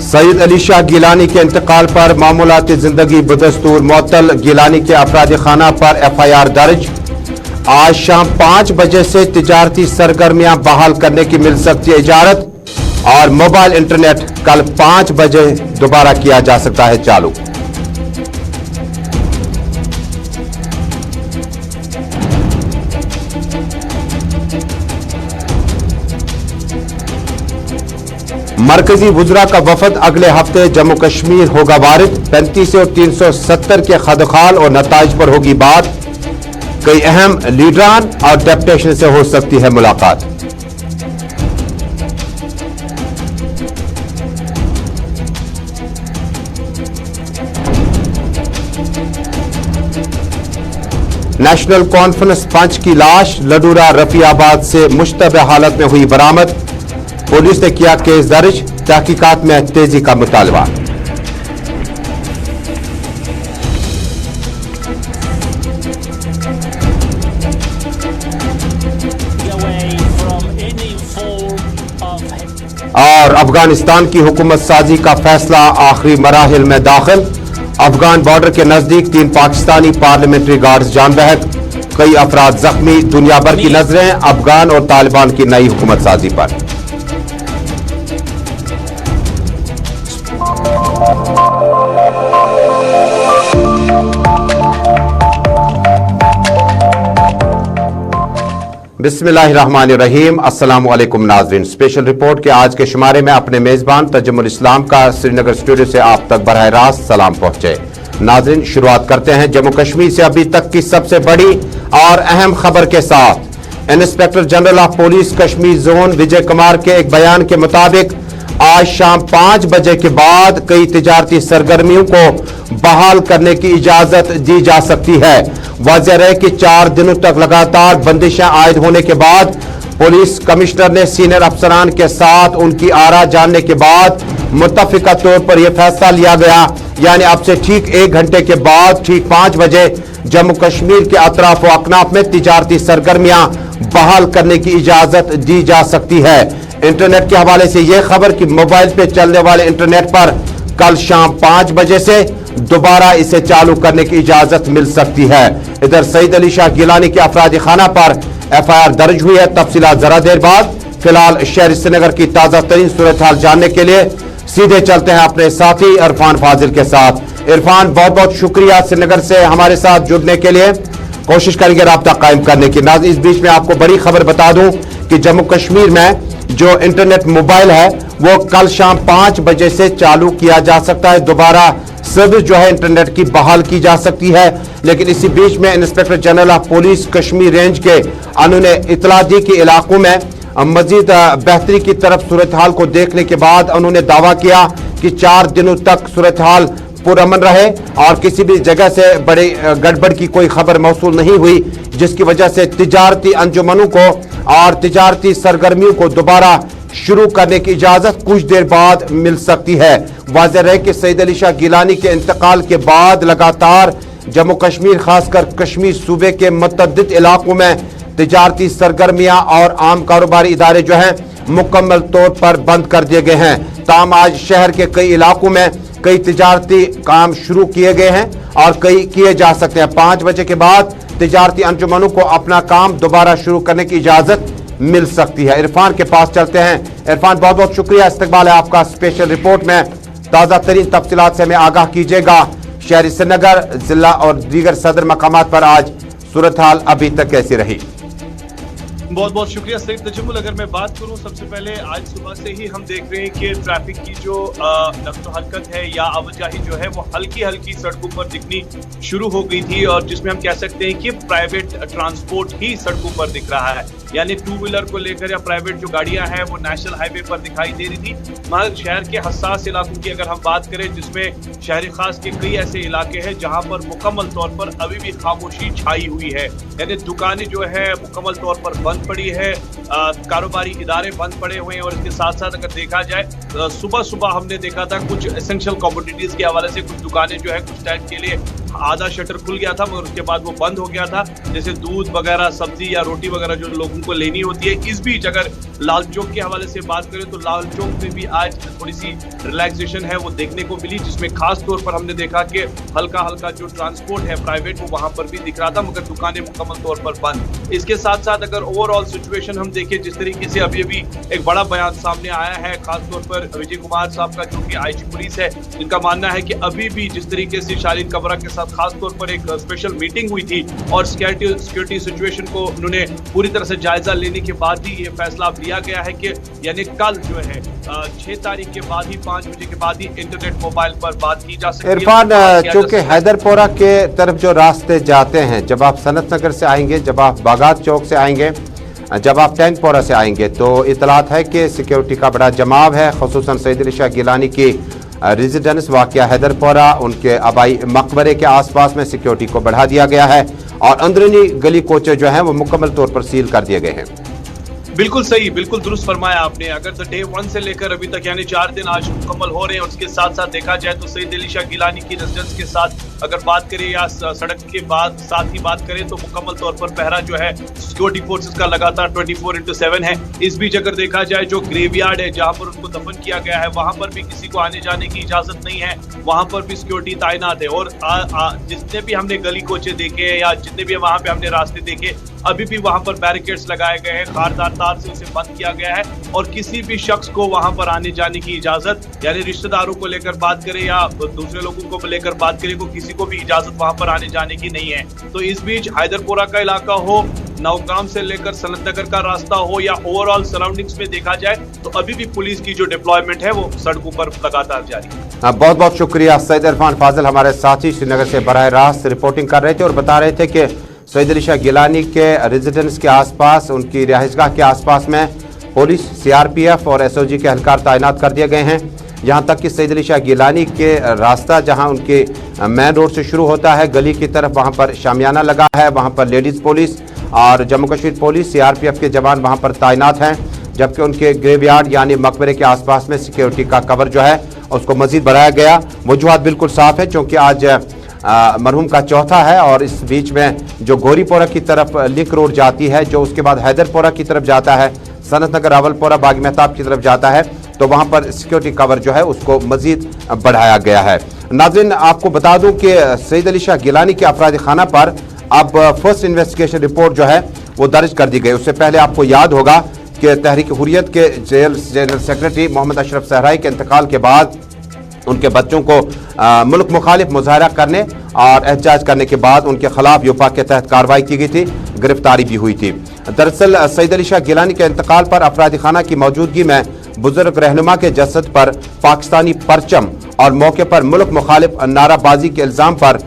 सईद अली शाह गिलानी के इंतकाल पर मामूलाती जिंदगी बदस्तूर मुअत्तल। गिलानी के अफराद खाना पर FIR दर्ज। आज शाम 5 बजे से तिजारती सरगर्मियां बहाल करने की मिल सकती है इजाजत और मोबाइल इंटरनेट कल 5 बजे दोबारा किया जा सकता है चालू। मरकजी वुज़रा का वफद अगले हफ्ते जम्मू कश्मीर होगा वारिद। 35 और 370 के खदखाल और नताइज पर होगी बात। कई अहम लीडरान और डेप्यूटेशन से हो सकती है मुलाकात। नेशनल कॉन्फ्रेंस पंच की लाश लडूरा रफियाबाद से मुश्तबह हालत में हुई बरामद। पुलिस ने किया केस दर्ज। तहकीकात में तेजी का मुतालबा। और अफगानिस्तान की हुकूमत साजी का फैसला आखिरी मराहिल में दाखिल। अफगान बॉर्डर के नजदीक 3 पाकिस्तानी पार्लियामेंट्री गार्ड्स जान बहक। कई अफराद जख्मी। दुनिया भर की नजरें अफगान और तालिबान की नई हुकूमत साजी पर। बिस्मिल्लाहिर्रहमानिर्रहीम। अस्सलाम वालेकुम नाज़रीन। स्पेशल रिपोर्ट के आज के शुमारे में अपने मेजबान तजम्मुल इस्लाम का श्रीनगर स्टूडियो से आप तक बराह रास्त सलाम पहुंचे। नाज़रीन, शुरुआत करते हैं जम्मू कश्मीर से अभी तक की सबसे बड़ी और अहम खबर के साथ। Inspector general of police Kashmir zone Vijay Kumar के एक बयान के मुताबिक आज शाम 5 बजे के बाद कई तिजारती सरगर्मियों को बहाल करने की इजाजत दी जा सकती है। वाज़ेह रहे कि 4 दिनों तक लगातार बंदिशें आयद होने के बाद पुलिस कमिश्नर ने सीनियर अफसरान के साथ उनकी आरा जानने के बाद मुत्तफिका तौर पर यह फैसला लिया गया, यानी अब से ठीक 1 घंटे के बाद ठीक 5 बजे जम्मू कश्मीर के अतराफ व अकनाफ में तिजारती सरगर्मियां बहाल करने की इजाजत दी जा सकती है। इंटरनेट के हवाले से यह खबर कि मोबाइल पे चलने वाले इंटरनेट पर कल शाम 5 बजे से दोबारा इसे चालू करने की इजाजत मिल सकती है। इधर सईद अली शाह गिलानी के अफराद खाना पर FIR दर्ज हुई है। तफसीलात जरा देर बाद। फिलहाल शहर श्रीनगर की ताजा तरीन सूरत हाल जानने के लिए सीधे चलते हैं अपने साथी इरफान फाजिल के साथ। इरफान, बहुत बहुत शुक्रिया श्रीनगर से हमारे साथ जुड़ने के लिए। कोशिश करेंगे राब्ता कायम करने की। नाज़रीन, इस बीच में आपको बड़ी खबर बता दूं कि जम्मू कश्मीर में जो इंटरनेट मोबाइल है वो कल शाम 5 बजे से चालू किया जा सकता है। दोबारा सर्विस जो है इंटरनेट की बहाल की जा सकती है। लेकिन इसी बीच में inspector general of police Kashmir range के उन्होंने इतला दी कि इलाकों में मजीद बेहतरी की तरफ सूरत हाल को देखने के बाद उन्होंने दावा किया कि 4 दिनों तक सूरत हाल पुरअमन रहे और किसी भी जगह से बड़ी गड़बड़ की कोई खबर मौसूल नहीं हुई, जिसकी वजह से तिजारती अंजुमनों को और तिजारती सरगर्मियों को दोबारा शुरू करने की इजाजत कुछ देर बाद मिल सकती है। वाज़ेह रहे कि सईद अली शाह गिलानी के इंतकाल के बाद लगातार जम्मू कश्मीर खासकर कश्मीर सूबे के मुतअद्दिद इलाकों में तिजारती सरगर्मियां और आम कारोबारी इदारे जो हैं मुकम्मल तौर पर बंद कर दिए गए हैं। ताहम आज शहर के कई इलाकों में कई तिजारती काम शुरू किए गए हैं और कई किए जा सकते हैं। 5 बजे के बाद तिजारती अंजुमनों को अपना काम दोबारा शुरू करने की इजाजत मिल सकती है। इरफान के पास चलते हैं। इरफान, बहुत बहुत शुक्रिया। इस्तकबाल है आपका स्पेशल रिपोर्ट में। ताज़ा तरीन तफसीलात से हमें आगाह कीजिएगा। शहर श्रीनगर, जिला और दीगर सदर मकामात पर आज सूरत हाल अभी तक कैसी रही? बहुत बहुत शुक्रिया सईद तजम्मुल। अगर मैं बात करूं, सबसे पहले आज सुबह से ही हम देख रहे हैं कि ट्रैफिक की जो नक्ल हरकत है या आवाजाही जो है वो हल्की हल्की सड़कों पर दिखनी शुरू हो गई थी, और जिसमें हम कह सकते हैं कि प्राइवेट ट्रांसपोर्ट ही सड़कों पर दिख रहा है। यानी 2 व्हीलर को लेकर या प्राइवेट जो गाड़ियां हैं वो नेशनल हाईवे पर दिखाई दे रही थी। मगर शहर के हसास इलाकों की अगर हम बात करें, जिसमें शहरी खास के कई ऐसे इलाके हैं जहां पर मुकम्मल तौर पर अभी भी खामोशी छाई हुई है। यानी दुकानें जो है मुकम्मल तौर पर बंद पड़ी है, कारोबारी इदारे बंद पड़े हुए हैं, और इसके साथ साथ अगर देखा जाए सुबह सुबह हमने देखा था कुछ एसेंशियल कमोडिटीज के हवाले से कुछ दुकानें जो है कुछ टाइम के लिए आधा शटर खुल गया था मगर उसके बाद वो बंद हो गया था, जैसे दूध वगैरह, सब्जी या रोटी वगैरह जो लोगों को लेनी होती है। इस बीच अगर लाल चौक के हवाले से बात करें तो लाल चौक में भी आज थोड़ी सी रिलैक्सेशन है वो देखने को मिली, जिसमें खास तौर पर हमने देखा कि हल्का हल्का जो ट्रांसपोर्ट है प्राइवेट वो वहां पर भी दिख रहा था, मगर दुकानें मुकम्मल तौर पर बंद। इसके साथ साथ अगर ओवरऑल सिचुएशन हम देखें, जिस तरीके से अभी एक बड़ा बयान सामने आया है खास तौर पर विजय कुमार साहब का, जो कि आईजी पुलिस है, इनका मानना है कि अभी भी जिस तरीके से शालीन कबरा के साथ खास तौर पर एक स्पेशल मीटिंग हुई थी और सिक्योरिटी सिचुएशन को उन्होंने पूरी तरह से जायजा लेने के बाद ही ये फैसला लिया गया है कि यानी कल जो है 6 तारीख के बाद ही 5 बजे के बाद ही इंटरनेट मोबाइल पर बात की जा सकती है। इरफान, चूंकि हैदरपोरा के तरफ जो रास्ते जाते हैं, जब आप सनत नगर से आएंगे, जब आप बागात चौक से आएंगे, जब आप टैंकपोरा से आएंगे, तो इतलात है कि सिक्योरिटी का बड़ा जमाव है, खुसूसन सैयद अली शाह गिलानी की रेजिडेंस वाक़या हैदरपोरा, उनके आबाई मकबरे के आसपास में सिक्योरिटी को बढ़ा दिया गया है और अंदरूनी गली कोचे जो हैं वो मुकम्मल तौर पर सील कर दिए गए हैं। बिल्कुल सही, बिल्कुल दुरुस्त फरमाया आपने। अगर तो डे 1 से लेकर अभी तक यानी 4 दिन आज मुकम्मल हो रहे हैं, उसके साथ साथ देखा जाए तो सैयद अली शाह गिलानी की रेजिडेंस के साथ अगर बात करें या सड़क के बाद साथ ही बात करें तो मुकम्मल तौर पर पहरा जो है सिक्योरिटी फोर्सेस का लगातार 24/7 है। इस बीच अगर देखा जाए जो ग्रेवयार्ड है जहां पर उनको दफन किया गया है, वहां पर भी किसी को आने जाने की इजाजत नहीं है, वहां पर भी सिक्योरिटी तैनात है। और जितने भी हमने गली कोचे देखे या जितने भी वहां पे हमने रास्ते देखे, अभी भी वहां पर बैरिकेड्स लगाए गए हैं, खारदार तार से उसे बंद किया गया है और किसी भी शख्स को वहां पर आने जाने की इजाजत, यानी रिश्तेदारों को लेकर बात करें या दूसरे लोगों को लेकर बात करें, को किसी को भी इजाजत वहां पर आने जाने की नहीं है। तो इस बीच हैदरपोरा का इलाका हो, नौगाम से लेकर सनत नगर का रास्ता हो या ओवरऑल सराउंडिंग्स में देखा जाए तो अभी भी पुलिस की जो डिप्लॉयमेंट है वो सड़कों पर लगातार जारी है। बहुत बहुत शुक्रिया। सैयद इरफान फाजिल हमारे साथी श्रीनगर से बराह रास्त रिपोर्टिंग कर रहे थे और बता रहे थे कि सैयद अली शाह गिलानी के रेजिडेंस के आसपास, उनकी रिहाइशगाह के आसपास में पुलिस, सीआरपीएफ और एसओजी के एहलकार तैनात कर दिए गए हैं। यहाँ तक कि सैयद अली शाह गिलानी के रास्ता जहाँ उनके मेन रोड से शुरू होता है गली की तरफ, वहाँ पर शामियाना लगा है, वहाँ पर लेडीज़ पुलिस और जम्मू कश्मीर पुलिस, सीआरपीएफ के जवान वहाँ पर तैनात हैं, जबकि उनके ग्रेवयार्ड यानी मकबरे के आसपास में सिक्योरिटी का कवर जो है उसको मजीद बढ़ाया गया। वजूहात बिल्कुल साफ है, क्योंकि आज मरहूम का चौथा है और इस बीच में जो गोरीपोरा की तरफ लिंक रोड जाती है, जो उसके बाद हैदरपोरा की तरफ जाता है, सनत नगर, रावलपोरा, बाग मेहताब की तरफ जाता है, तो वहाँ पर सिक्योरिटी कवर जो है उसको मजीद बढ़ाया गया है। नाज़रीन, आपको बता दूं कि सैयद अली शाह गिलानी के अफराद खाना पर अब फर्स्ट इन्वेस्टिगेशन रिपोर्ट जो है वो दर्ज कर दी गई। उससे पहले आपको याद होगा कि तहरीक हुर्रियत के जनरल सेक्रेटरी मोहम्मद अशरफ सहराई के इंतकाल के बाद उनके बच्चों को मुल्क मुखालिफ मुजाहरा करने और एहतजाज करने के बाद उनके खिलाफ यूपा के तहत कार्रवाई की गई थी, गिरफ्तारी भी हुई थी। दरअसल सैयद अली शाह गिलानी के इंतकाल पर अफराद खाना की मौजूदगी में बुजुर्ग रहनुमा के जसद पर पाकिस्तानी परचम और मौके पर मुल्क मुखालिफ नाराबाजी के इल्ज़ाम पर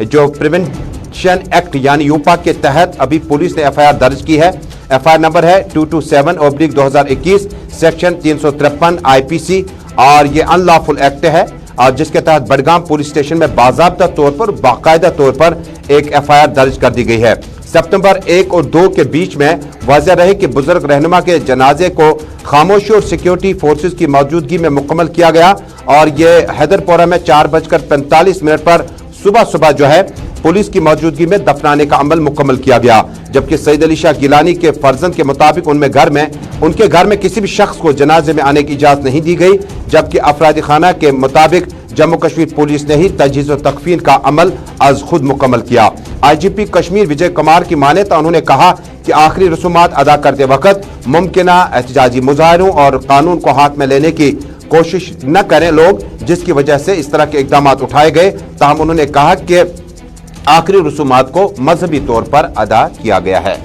जो प्रिवेंशन एक्ट यानी यूपा के तहत अभी पुलिस ने एफआईआर दर्ज की है। एफआईआर नंबर है 227/2021 सेक्शन 353 आईपीसी और ये अनलॉफुल एक्ट है, और जिसके तहत बडगाम पुलिस स्टेशन में बाकायदा तौर पर एक एफआईआर दर्ज कर दी गई है। सितंबर 1 और 2 के बीच में वाज़ेह रहे कि बुजुर्ग रहनुमा के जनाजे को खामोशी और सिक्योरिटी फोर्सेस की मौजूदगी में मुकम्मल किया गया और ये हैदरपोरा में 4:45 पर सुबह जो है पुलिस की मौजूदगी में दफनाने का अमल मुकम्मल किया गया। जबकि सैयद अली शाह गिलानी के फर्जंद के मुताबिक उनके घर में किसी भी शख्स को जनाजे में आने की इजाजत नहीं दी गई, जबकि अफराद खाना के मुताबिक जम्मू कश्मीर पुलिस ने ही तजहीज़ और तकफीन का अमल आज खुद मुकम्मल किया। आईजीपी कश्मीर विजय कुमार की माने तो उन्होंने कहा कि आखिरी रसूमात अदा करते वक्त मुमकिना एहतजाजी मुजाहरों और कानून को हाथ में लेने की कोशिश न करें लोग, जिसकी वजह से इस तरह के इकदाम उठाए गए। ताहम उन्होंने कहा कि आखिरी रसूमात को मजहबी तौर पर अदा किया गया है।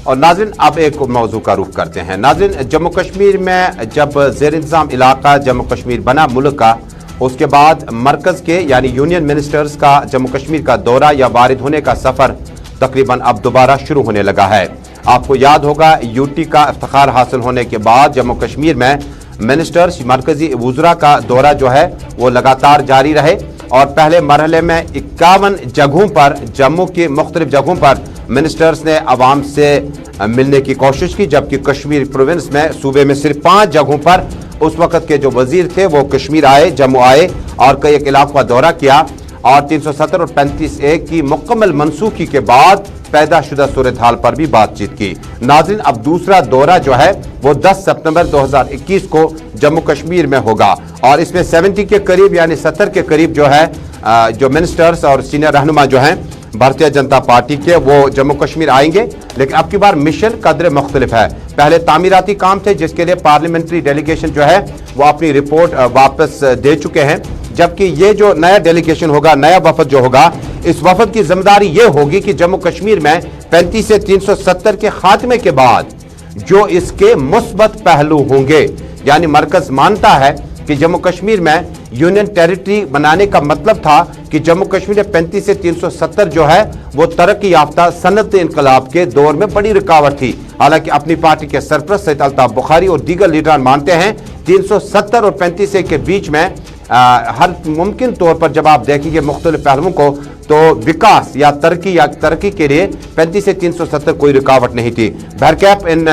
और नाज़रीन, अब एक मौजू का रुख करते हैं। नाज़रीन, जम्मू कश्मीर में जब ज़ेर इंतज़ाम इलाका जम्मू कश्मीर बना मुल्क का, उसके बाद मरकज़ के यानी यूनियन मिनिस्टर्स का जम्मू कश्मीर का दौरा या वारिद होने का सफ़र तकरीबन अब दोबारा शुरू होने लगा है। आपको याद होगा यूटी का इफ्तिखार हासिल होने के बाद जम्मू कश्मीर में मिनिस्टर्स, मरकज़ी वज़रा का दौरा जो है वो लगातार जारी रहे। और पहले मरहले में 51 जगहों पर जम्मू की मुख्तलिफ जगहों पर मिनिस्टर्स ने आवाम से मिलने की कोशिश की, जबकि कश्मीर प्रोविंस में सूबे में सिर्फ 5 जगहों पर उस वक्त के जो वजीर थे वो कश्मीर आए, जम्मू आए और कई एक इलाकों का दौरा किया और 370 और 35A की मुकम्मल मनसूखी के बाद पैदा शुदा सूरत हाल पर भी बातचीत की। नाज़रीन, अब दूसरा दौरा जो है वो 10 सितंबर 2021 को जम्मू कश्मीर में होगा और इसमें 70 के करीब यानी 70 के करीब जो है जो मिनिस्टर्स और सीनियर रहनुमा जो हैं भारतीय जनता पार्टी के वो जम्मू कश्मीर आएंगे, लेकिन अब की बार मिशन कदर मुख्तलिफ है। पहले तामीराती काम थे जिसके लिए पार्लियामेंट्री डेलीगेशन जो है वो अपनी रिपोर्ट वापस दे चुके हैं, जबकि ये जो नया डेलीगेशन होगा, नया वफद जो होगा, इस वफद की जिम्मेदारी ये होगी कि जम्मू कश्मीर में 35 से 370 के खात्मे के बाद जो इसके मुस्बत पहलू होंगे, यानी मरकज मानता है कि जम्मू कश्मीर में यूनियन टेरिटरी बनाने का मतलब था कि जम्मू कश्मीर में 35 से 370 जो है वो तरक्की याफ्ता सनत इनकलाब के दौर में बड़ी रुकावट थी। हालांकि अपनी पार्टी के सरपरस्त सैयद अल्ताफ बुखारी और दीगर लीडरान मानते हैं 370 और 35 के बीच में हर मुमकिन तौर पर जब आप देखेंगे मुख्तलिफ पहलुओं को तो विकास या तरक्की के लिए 35 से 370 कोई रुकावट नहीं थी। बहरकैफ इन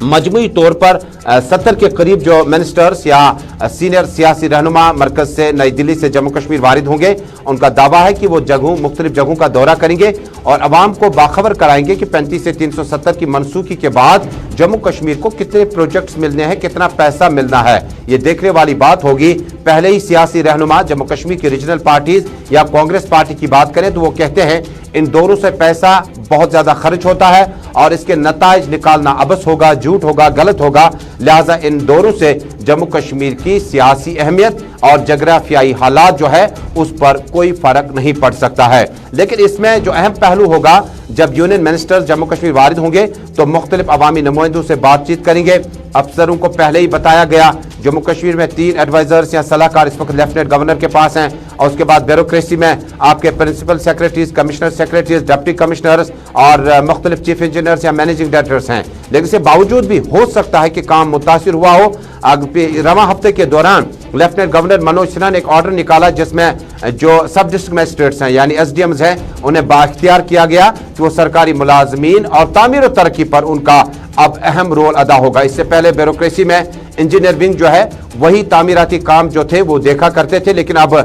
मजमूई तौर पर 70 के करीब जो मिनिस्टर्स या सीनियर सियासी रहनुमा मरकज से नई दिल्ली से जम्मू कश्मीर वारिद होंगे। उनका दावा है कि वो मुख्तलिफ जगहों का दौरा करेंगे और अवाम को बाखबर कराएंगे कि 35 से 370 की मनसूखी के बाद जम्मू कश्मीर को कितने प्रोजेक्ट्स मिलने हैं, कितना पैसा मिलना है। ये देखने वाली बात होगी। पहले ही सियासी रहनुमा जम्मू कश्मीर की रीजनल पार्टीज या कांग्रेस पार्टी की बात करें तो वो कहते हैं इन दोनों से पैसा बहुत ज्यादा खर्च होता है और इसके नताइज निकालना अबस होगा, झूठ होगा, गलत होगा। लिहाजा इन दोनों से जम्मू कश्मीर की सियासी अहमियत और जगराफियाई हालात जो है उस पर कोई फर्क नहीं पड़ सकता है। लेकिन इसमें जो अहम पहलू होगा, जब यूनियन मिनिस्टर्स जम्मू कश्मीर वारिद होंगे तो मुख्तलिफ अवामी नुमाइंदों से बातचीत करेंगे। अफसरों को पहले ही बताया गया, जम्मू कश्मीर में 3 एडवाइजर्स या सलाहकार इस वक्त लेफ्टिनेंट गवर्नर के पास हैं और उसके बाद ब्यूरोक्रेसी में आपके principal secretaries, commissioner secretaries, deputy commissioners और मुख्तलिफ चीफ इंजीनियर्स या मैनेजिंग डायरेक्टर्स हैं। लेकिन इसके बावजूद भी हो सकता है कि काम मुतासिर हुआ हो। रवां हफ्ते के दौरान लेफ्टिनेंट गवर्नर मनोज सिन्हा ने एक ऑर्डर निकाला जिसमें जो सब डिस्ट्रिक्ट मजिस्ट्रेट्स हैं यानी SDMs हैं उन्हें बाख्तियार किया गया कि वो सरकारी मुलाजमीन और तामीर और तरक्की पर उनका अब अहम रोल अदा होगा। इससे पहले ब्यूरोक्रेसी में इंजीनियर विंग जो है वही तामीराती काम जो थे वो देखा करते थे, लेकिन अब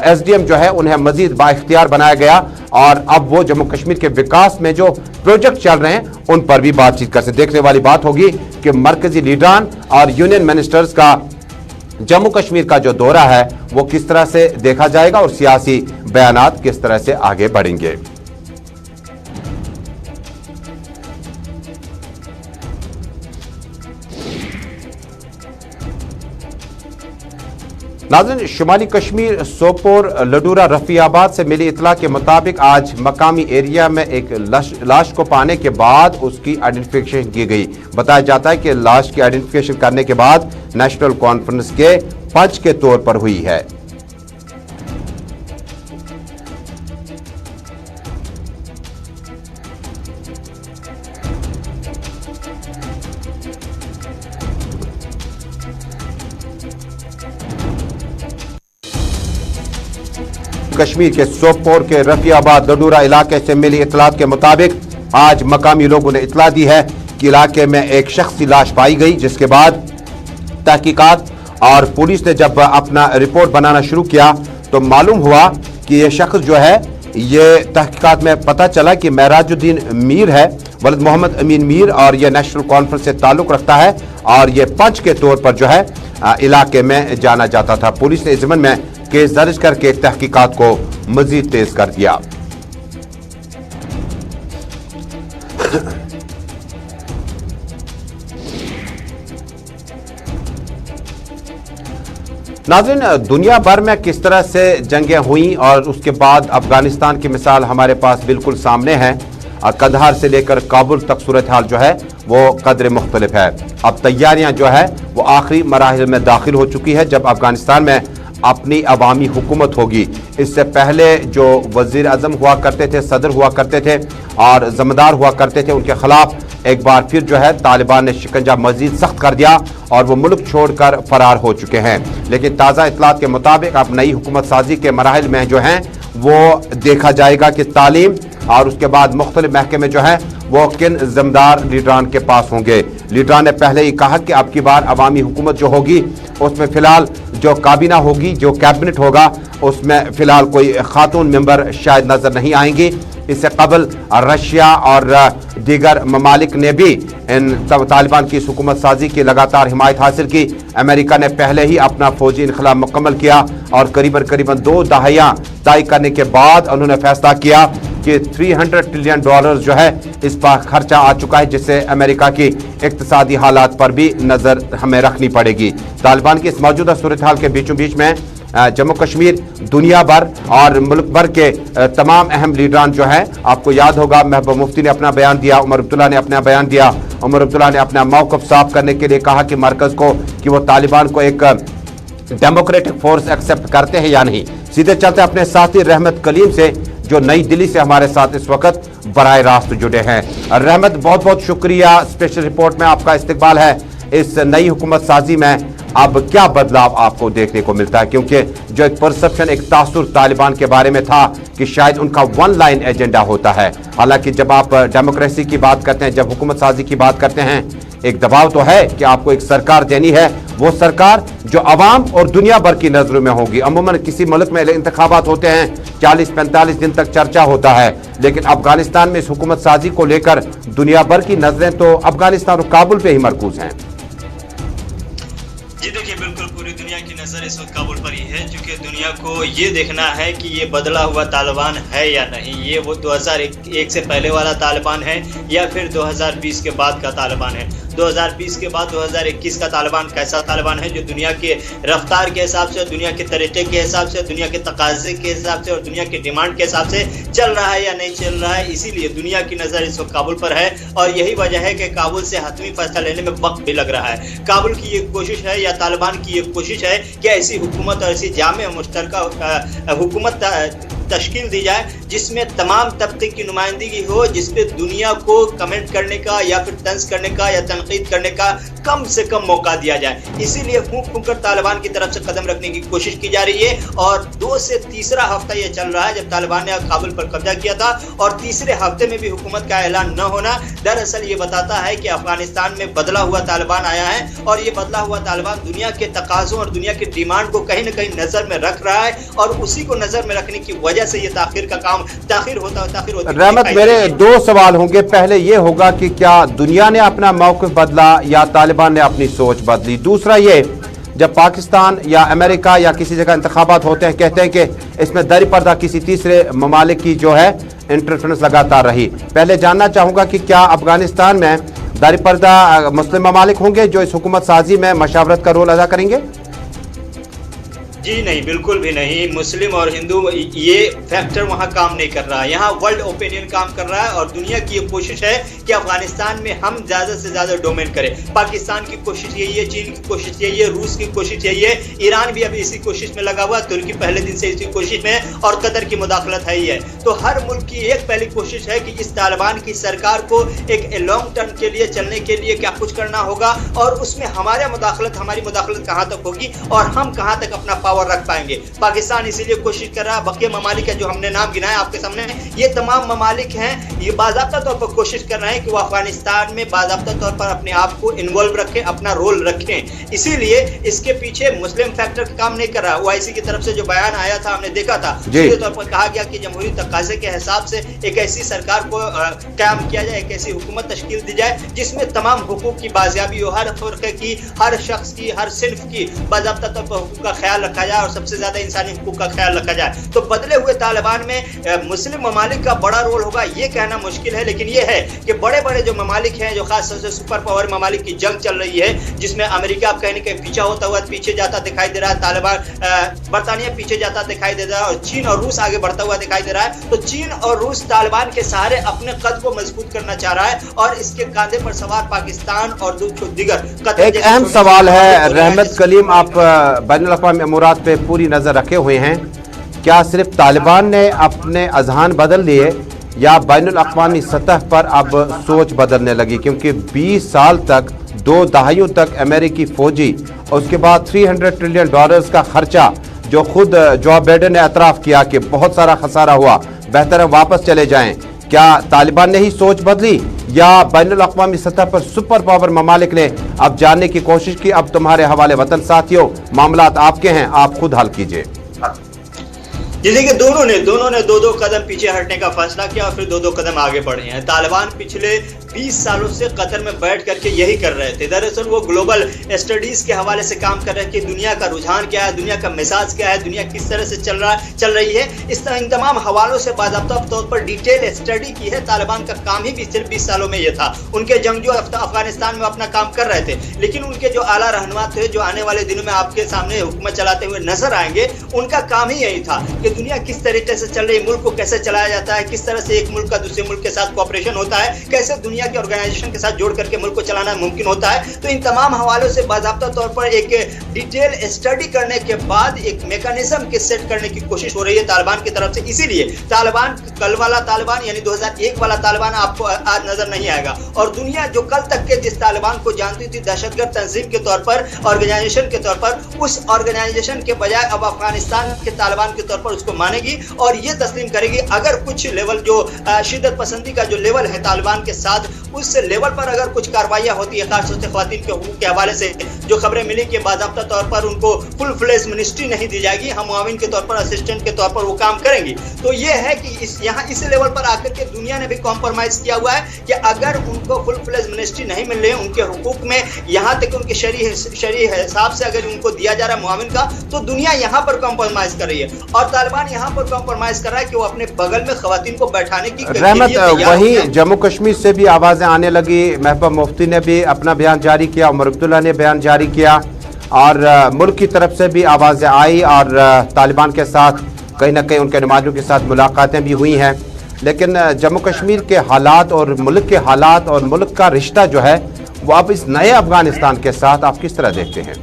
SDM जो है उन्हें मजीद बाख्तियार बनाया गया और अब वो जम्मू कश्मीर के विकास में जो प्रोजेक्ट चल रहे हैं उन पर भी बातचीत कर सकते। देखने वाली बात होगी कि मरकजी लीडरान और यूनियन मिनिस्टर्स का जम्मू कश्मीर का जो दौरा है वो किस तरह से देखा जाएगा और सियासी बयानात किस तरह से आगे बढ़ेंगे। नाज़रीन, शुमाली कश्मीर सोपोर लडूरा रफियाबाद से मिली इतला के मुताबिक आज मकामी एरिया में एक लाश को पाने के बाद उसकी आइडेंटिफिकेशन की गई। बताया जाता है कि लाश की आइडेंटिफिकेशन करने के बाद नेशनल कॉन्फ्रेंस के पंच के तौर पर हुई है। कश्मीर के सोपोर के रफियाबाद लडूरा इलाके से मिली इतलात के मुताबिक आज मकामी लोगों ने इतला दी है कि इलाके में एक शख्स की लाश पाई गई, जिसके बाद तहकीकात और पुलिस ने जब अपना रिपोर्ट बनाना शुरू किया तो मालूम हुआ कि यह शख्स जो है ये तहकीकात में पता चला कि महराजुद्दीन मीर है, वलद मोहम्मद अमीन मीर, और यह नेशनल कॉन्फ्रेंस से ताल्लुक रखता है और यह पंच के तौर पर जो है इलाके में जाना जाता था। पुलिस ने इस ज़िम्मन में केस दर्ज करके तहकीकात को मजीद तेज कर दिया। नाज़रीन, दुनिया भर में किस तरह से जंगें हुई और उसके बाद अफगानिस्तान की मिसाल हमारे पास बिल्कुल सामने है। कंधार से लेकर काबुल तक सूरत हाल जो है वो कदर मुख्तलिफ है। अब तैयारियां जो है वो आखिरी मराहिल में दाखिल हो चुकी है। जब अफगानिस्तान में अपनी अवामी हुकूमत होगी। इससे पहले जो वज़ीर आज़म हुआ करते थे, सदर हुआ करते थे और ज़मींदार हुआ करते थे, उनके ख़िलाफ़ एक बार फिर जो है तालिबान ने शिकंजा मज़ीद सख्त कर दिया और वो मुल्क छोड़कर फ़रार हो चुके हैं। लेकिन ताज़ा इत्तलात के मुताबिक अब नई हुकूमत साजी के मराहिल में जो हैं वो देखा जाएगा कि तालीम और उसके बाद मुख्तलिफ महकमे जो हैं वो किन ज़िम्मेदार लीडरान के पास होंगे। लीडरान ने पहले ही कहा कि अब की बार अवामी हुकूमत जो होगी उसमें फ़िलहाल जो काबीना होगी, जो कैबिनेट होगा, उसमें फ़िलहाल कोई खातून मेंबर शायद नज़र नहीं आएंगी। इससे कबल रशिया और दीगर ममालिक ने भी इन तालिबान की हुकूमत साजी की लगातार हिमायत हासिल की। अमेरिका ने पहले ही अपना फौजी इनखला मुकम्मल किया और करीबन 2 दहाइयाँ तय करने के बाद उन्होंने फैसला किया कि $300 ट्रिलियन जो है इस पर खर्चा आ चुका है, जिससे अमेरिका की इक्तिसादी हालात पर भी नज़र हमें रखनी पड़ेगी। तालिबान की इस मौजूदा सूरत हाल के बीचों बीच में जम्मू कश्मीर, दुनिया भर और मुल्क भर के तमाम अहम लीडरान जो हैं, आपको याद होगा महबूबा मुफ्ती ने अपना बयान दिया, उमर अब्दुल्ला ने अपना बयान दिया। उमर अब्दुल्ला ने अपना मौक़िफ़ साफ करने के लिए कहा कि मरकज़ को कि वो तालिबान को एक डेमोक्रेटिक फोर्स एक्सेप्ट करते हैं या नहीं। सीधे चलते अपने साथी रहमत कलीम से जो नई दिल्ली से हमारे साथ इस वक्त बराह रास्त जुड़े हैं। रहमत, बहुत बहुत शुक्रिया। स्पेशल रिपोर्ट में आपका इस्तकबाल है। इस नई हुकूमत साजी में अब क्या बदलाव आपको देखने को मिलता है, क्योंकि जो एक परसेप्शन, एक तासुर तालिबान के बारे में था कि शायद उनका वन लाइन एजेंडा होता है। हालांकि जब आप डेमोक्रेसी की बात करते हैं, जब हुकूमत साजी की बात करते हैं, एक दबाव तो है कि आपको एक सरकार देनी है, वो सरकार जो अवाम और दुनिया भर की नजरों में होगी। अमूमन किसी मुल्क में इंतखाबात होते हैं, 40-45 दिन तक चर्चा होता है, लेकिन अफगानिस्तान में इस हुकूमत साजी को लेकर दुनिया भर की नजरें तो अफगानिस्तान और काबुल पे ही मरकूज हैं। जी देखिए, बिल्कुल पूरी दुनिया की नज़र इस वक्त काबुल पर ही है, क्योंकि दुनिया को ये देखना है कि ये बदला हुआ तालिबान है या नहीं, ये वो 2001 से पहले वाला तालिबान है या फिर 2020 के बाद का तालिबान है। 2020 के बाद 2021 का तालिबान कैसा तालिबान है जो दुनिया के रफ्तार के हिसाब से, दुनिया के तरीके के हिसाब से, दुनिया के तकाजे के हिसाब से और दुनिया की डिमांड के हिसाब से चल रहा है या नहीं चल रहा है। इसीलिए दुनिया की नज़र इस वक्त काबुल पर है और यही वजह है कि काबुल से हतमी फैसला लेने में वक्त भी लग रहा है। काबुल की ये कोशिश है या तालिबान की ये कोशिश है कि ऐसी हुकूमत और ऐसी जामे मुश्तरका हुकूमत तश्कील दी जाए जिसमें तमाम तबके की नुमाइंदगी हो, जिसपे दुनिया को कमेंट करने का या फिर तंज करने का या तनकीद करने का कम से कम मौका दिया जाए। इसीलिए फूंक फूंक कर तालिबान की तरफ से कदम रखने की कोशिश की जा रही है और 2 से तीसरा हफ्ता ये चल रहा है जब तालिबान ने काबुल पर कब्जा किया था और तीसरे हफ्ते में भी हुकूमत का ऐलान न होना दरअसल ये बताता है कि अफगानिस्तान में बदला हुआ तालिबान आया है और ये बदला हुआ तालिबान दुनिया के तकाज़ों और दुनिया की डिमांड को कहीं न कहीं नजर में रख रहा है और उसी को नजर में रखने की वजह से ये ताखिर का काम ताखिर होता रहमत, मेरे 2 सवाल होंगे। पहले ये होगा कि क्या दुनिया ने अपना मौक़िफ़ बदला या तालिबान ने अपनी सोच बदली? दूसरा ये, जब पाकिस्तान या अमेरिका या किसी जगह इंतखाबात होते हैं, कहते हैं कि इसमें दर पर्दा किसी तीसरे ममालिक की जो है इंटरफेरेंस लगातार रही। पहले जानना चाहूँगा कि क्या अफगानिस्तान में दर पर्दा मुस्लिम ममालिक होंगे जो इस हुकूमत साजी में मशावरत का रोल अदा करेंगे? जी नहीं, बिल्कुल भी नहीं। मुस्लिम और हिंदू ये फैक्टर वहाँ काम नहीं कर रहा है, यहाँ वर्ल्ड ओपिनियन काम कर रहा है और दुनिया की ये कोशिश है कि अफगानिस्तान में हम ज़्यादा से ज़्यादा डोमिनेट करें। पाकिस्तान की कोशिश यही है, चीन की कोशिश यही है, रूस की कोशिश यही है, ईरान भी अभी इसी कोशिश में लगा हुआ, तुर्की पहले दिन से इसी कोशिश में है और कतर की मुदाखलत है ही है। तो हर मुल्क की एक पहली कोशिश है कि इस तालिबान की सरकार को एक लॉन्ग टर्म के लिए चलने के लिए क्या कुछ करना होगा और उसमें हमारी मुदाखलत कहाँ तक होगी और हम कहाँ तक अपना पावर रख पाएंगे। पाकिस्तान इसीलिए कोशिश कर रहा है, बकिया ममालिक है जो हमने नाम गिनाया आपके सामने, ये तमाम ममालिक हैं, ये बाज़ाब्ता तौर पर कोशिश कर रहे हैं कि वो अफगानिस्तान में बाज़ाब्ता तौर पर अपने आप को इन्वॉल्व रखें, अपना रोल रखें। इसीलिए इसके पीछे मुस्लिम फैक्टर काम नहीं कर रहा। ओआईसी की तरफ से जो बयान आया था, हमने देखा था, सीधे तौर पर कहा गया कि जमहूरी तकाज़े के हिसाब से एक ऐसी सरकार को कायम किया जाए, एक ऐसी हुकूमत तश्कील दी जाए जिसमें तमाम हुकूक की बाजियाबी हो, हर फर्के की, हर शख्स की, हर सिन्फ की बाज़ाब्ता तौर पर हुकूक का ख्याल रखा जाए और सबसे ज्यादा इंसानी हुकूक का ख्याल रखा जाए। तो बदले हुए तालिबान में मुस्लिम ममालिक का बड़ा रोल होगा ये कहना मुश्किल है, लेकिन ये है कि बड़े बड़े जो ममालिक हैं, जो खास तौर से सुपर पावर ममालिक की जंग चल रही है, जिसमें अमेरिका आप कहीं न कहीं पीछा होता हुआ पीछे जाता दिखाई दे रहा है, तालिबान बरतानिया पीछे जाता दिखाई दे रहा है, और चीन और रूस आगे बढ़ता हुआ दिखाई दे रहा है। तो चीन और रूस तालिबान के सहारे अपने कद को मजबूत करना चाह रहा है, और इसके कांधे पर सवार पाकिस्तान और दीगर एक अहम सवाल है रहमत कलीम, आप बैनुल अक़वामी अमूरात पे पूरी नजर रखे हुए हैं, क्या सिर्फ तालिबान ने अपने अज़हान बदल लिए या बैनुल अक़वामी सतह पर अब सोच बदलने लगी? क्योंकि 20 साल तक, 2 दहाइयों तक अमेरिकी फौजी और उसके बाद $300 ट्रिलियन का खर्चा जो खुद जो बाइडेन ने एतराफ़ किया कि बहुत सारा खसारा हुआ, बेहतर है वापस चले जाएं। क्या तालिबान ने ही सोच बदली या बैनुल अक़वामी सतह पर सुपर पावर ममालिक ने अब जानने की कोशिश की? अब तुम्हारे हवाले वतन साथियों, मामलात आपके हैं, आप खुद हल कीजिए। जैसे कि दोनों ने दो कदम पीछे हटने का फैसला किया और फिर दो कदम आगे बढ़े हैं। तालिबान पिछले 20 सालों से कतर में बैठ करके यही कर रहे थे। दरअसल वो ग्लोबल स्टडीज के हवाले से काम कर रहे हैं कि दुनिया का रुझान क्या है, दुनिया का मिजाज क्या है, दुनिया किस तरह से चल रही है। इन तमाम हवालों से बाज़ाब्ता तौर पर डिटेल स्टडी की है। तालिबान का काम ही सिर्फ 20 सालों में ये था। उनके जंगजू अफगानिस्तान में अपना काम कर रहे थे, लेकिन उनके जो आला रहनुमा थे, जो आने वाले दिनों में आपके सामने हुकूमत चलाते हुए नजर आएंगे, उनका काम ही यही था कि दुनिया किस तरीके से चल रही है, मुल्क को कैसे चलाया जाता है, किस तरह से एक मुल्क का दूसरे मुल्क के साथ कोऑपरेशन होता है, कैसे दुनिया के ऑर्गेनाइजेशन के साथ जोड़ करके मुल्क को चलाना मुमकिन होता है। तो इन तमाम हवालों से बाज़ाब्ता तौर पर एक डिटेल स्टडी करने के बाद एक मैकेनिज्म के सेट करने की कोशिश हो रही है तालिबान की तरफ से। इसीलिए तालिबान, कल वाला तालिबान यानी 2001 वाला तालिबान आपको आज नजर नहीं आएगा, और दुनिया जो कल तक के जिस तालिबान को जानती थी दहशतगर्द तंजीम के तौर पर, ऑर्गेनाइजेशन के तौर पर, उस ऑर्गेनाइजेशन के बजाय अब अफगानिस्तान के तालिबान के तौर पर उसको मानेगी और ये तस्लीम करेगी अगर कुछ लेवल जो शिद्दत पसंदी का जो लेवल है तालिबान के साथ, उस लेवल पर अगर कुछ कार्रवाइयां होती है, खासतौर से ख्वातीन के हुकूक के हवाले से जो खबरें मिली कि बाज़ाब्ता तौर पर उनको फुल फ्लेज मिनिस्ट्री नहीं दी जाएगी, हम मुआविन के तौर पर, असिस्टेंट के तौर पर वो काम करेंगी। तो ये है कि इस लेवल पर आकर के दुनिया ने भी कॉम्प्रोमाइज किया हुआ है कि अगर उनको फुल फ्लेज मिनिस्ट्री नहीं मिल रही है, उनके हुकूक में यहाँ तक उनके शरई हिसाब से अगर उनको दिया जा रहा है मुआविन का, तो दुनिया यहाँ पर कॉम्प्रोमाइज कर रही है और तालिबान यहाँ पर कॉम्प्रोमाइज कर रहा है कि वो अपने बगल में खवातीन को बैठाने की रहमत, वहीं जम्मू कश्मीर से भी आवाजें आने लगी। महबूबा मुफ्ती ने भी अपना बयान जारी किया, उमर अब्दुल्ला ने बयान जारी किया और मुल्क की तरफ से भी आवाजें आई और तालिबान के साथ कहीं ना कहीं उनके नुमाइंदों के साथ मुलाकातें भी हुई हैं। लेकिन जम्मू कश्मीर के हालात और मुल्क के हालात और मुल्क का रिश्ता जो है वो अब इस नए अफगानिस्तान के साथ आप किस तरह देखते हैं?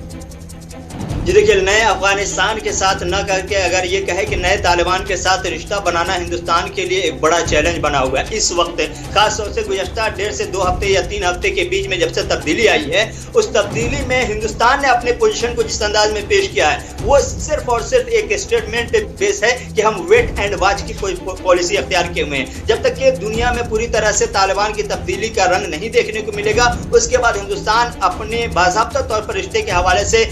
जी देखिए, नए अफगानिस्तान के साथ न करके अगर ये कहे कि नए तालिबान के साथ रिश्ता बनाना हिंदुस्तान के लिए एक बड़ा चैलेंज बना हुआ है। इस वक्त खासतौर से गुज़श्ता 1.5 से 2 हफ्ते या 3 हफ्ते के बीच में जब से तब्दीली आई है, उस तब्दीली में हिंदुस्तान ने अपने पोजीशन को जिस अंदाज में पेश किया है वो सिर्फ और सिर्फ एक स्टेटमेंट बेस है कि हम वेट एंड वॉच की कोई पॉलिसी अख्तियार किए हुए हैं। जब तक कि दुनिया में पूरी तरह से तालिबान की तब्दीली का रंग नहीं देखने को मिलेगा, उसके बाद हिंदुस्तान अपने बाज़ाब्ता तौर पर रिश्ते के हवाले से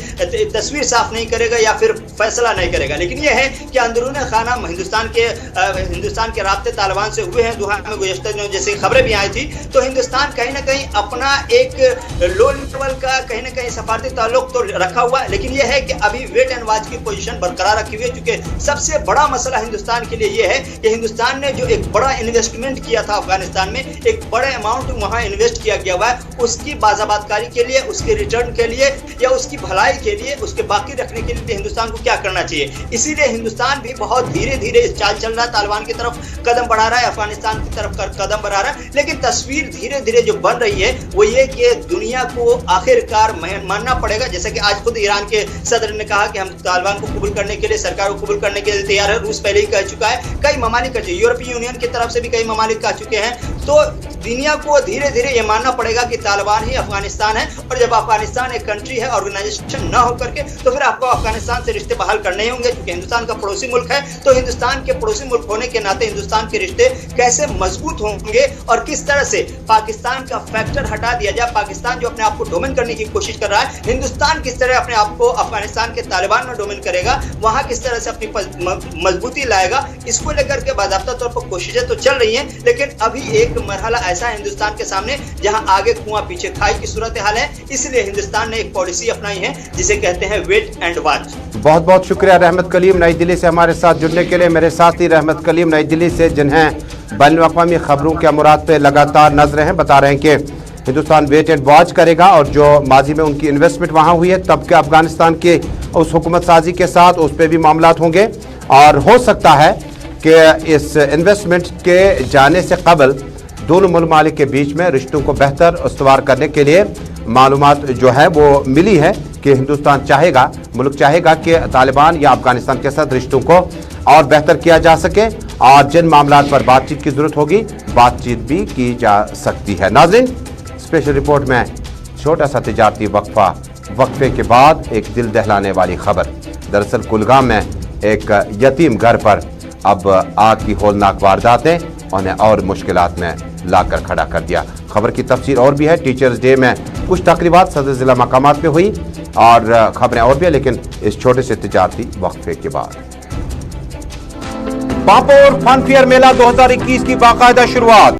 तस्वीर साफ नहीं करेगा या फिर फैसला नहीं करेगा। लेकिन यह है कि अंदरूनी खाना हिंदुस्तान के राब्ते तालिबान से हुए हैं। दोहा में गुज़श्ता दिनों जैसे खबरें भी आई थी, तो हिंदुस्तान कहीं ना कहीं अपना एक लो लेवल का कहीं ना कहीं सफारती ताल्लुक तो रखा हुआ है, लेकिन यह है कि अभी वेट एंड वॉच की पोजीशन बरकरार रखी हुई है। क्योंकि सबसे बड़ा मसला हिंदुस्तान के लिए यह है कि हिंदुस्तान ने जो एक बड़ा इन्वेस्टमेंट किया था अफगानिस्तान में, एक बड़े अमाउंट वहां इन्वेस्ट किया गया हुआ है, उसकी बाज़ाबातकारी के लिए, उसके रिटर्न के लिए या उसकी भलाई के लिए, उसके बाकी रखने के लिए हिंदुस्तान को क्या करना चाहिए। इसीलिए हिंदुस्तान भी बहुत धीरे धीरे इस चाल चल रहा है, तालिबान की तरफ कदम बढ़ा रहा है, अफगानिस्तान की तरफ कदम बढ़ा रहा है। लेकिन तस्वीर धीरे धीरे जो बन रही है वो ये कि दुनिया को आखिरकार मानना पड़ेगा, जैसे कि आज खुद ईरान के सदर ने कहा कि हम तालिबान को कबूल करने के लिए, सरकार को कबूल करने के लिए तैयार है। रूस पहले ही कह चुका है, कई ममालिक कह चुके, यूरोपीय यूनियन की तरफ से भी कई ममालिक कह चुके हैं। तो दुनिया को धीरे धीरे ये मानना पड़ेगा कि तालिबान ही अफगानिस्तान है, और जब अफगानिस्तान एक कंट्री है, ऑर्गेनाइजेशन न होकर के, तो फिर आपको अफगानिस्तान से रिश्ते बहाल करने ही होंगे। क्योंकि हिंदुस्तान का पड़ोसी मुल्क है, तो हिंदुस्तान के पड़ोसी मुल्क होने के नाते हिंदुस्तान के रिश्ते कैसे मजबूत होंगे और किस तरह से पाकिस्तान का फैक्टर हटा दिया जाए। पाकिस्तान जो अपने आप को डोमिन करने की कोशिश कर रहा है, हिंदुस्तान किस तरह अपने आप को अफगानिस्तान के तालिबान में डोमिन करेगा, वहां किस तरह से अपनी मजबूती लाएगा, इसको लेकर के बाज़ाब्ता तौर पर कोशिशें तो चल रही हैं। लेकिन अभी एक मरहला ऐसा है हिंदुस्तान के सामने जहां आगे कुआं पीछे खाई की सूरत हाल है। इसलिए हिंदुस्तान ने एक पॉलिसी अपनाई है जिसे कहते हैं वेट एंड वॉच। बहुत बहुत शुक्रिया रहमत कलीम नई दिल्ली से हमारे साथ जुड़ने के लिए। मेरे साथी रहमत कलीम नई दिल्ली से, जिन्हें बैनुल-अक़वामी खबरों के अमरात पे लगातार नजरें हैं। बता रहे हैं कि हिंदुस्तान वेट एंड वॉच करेगा और जो माजी में उनकी इन्वेस्टमेंट वहाँ हुई है तब के अफगानिस्तान के उस हुकूमत साजी के साथ उस पर भी मामलात होंगे और हो सकता है कि इस इन्वेस्टमेंट के जाने से कबल दोनों ममालिक के बीच में रिश्तों को बेहतर उस्तवार करने के लिए मालूमात जो है वो मिली है कि हिंदुस्तान चाहेगा, मुल्क चाहेगा कि तालिबान या अफगानिस्तान के साथ रिश्तों को और बेहतर किया जा सके और जिन मामलात पर बातचीत की जरूरत होगी बातचीत भी की जा सकती है। नाज़रीन, स्पेशल रिपोर्ट में छोटा सा तिजारती वक्फे के बाद एक दिल दहलाने वाली खबर। दरअसल कुलगाम में एक यतीम घर पर अब आग की होलनाक वारदातें उन्हें और मुश्किलात में लाकर खड़ा कर दिया। खबर की तफसीर और भी है। टीचर्स डे में कुछ तकरीबात सदर जिला मकामात पे हुई और खबरें और भी है, लेकिन इस छोटे से तिजारती वक्फे के बाद पापोर फन फेयर मेला 2021 की बाकायदा शुरुआत।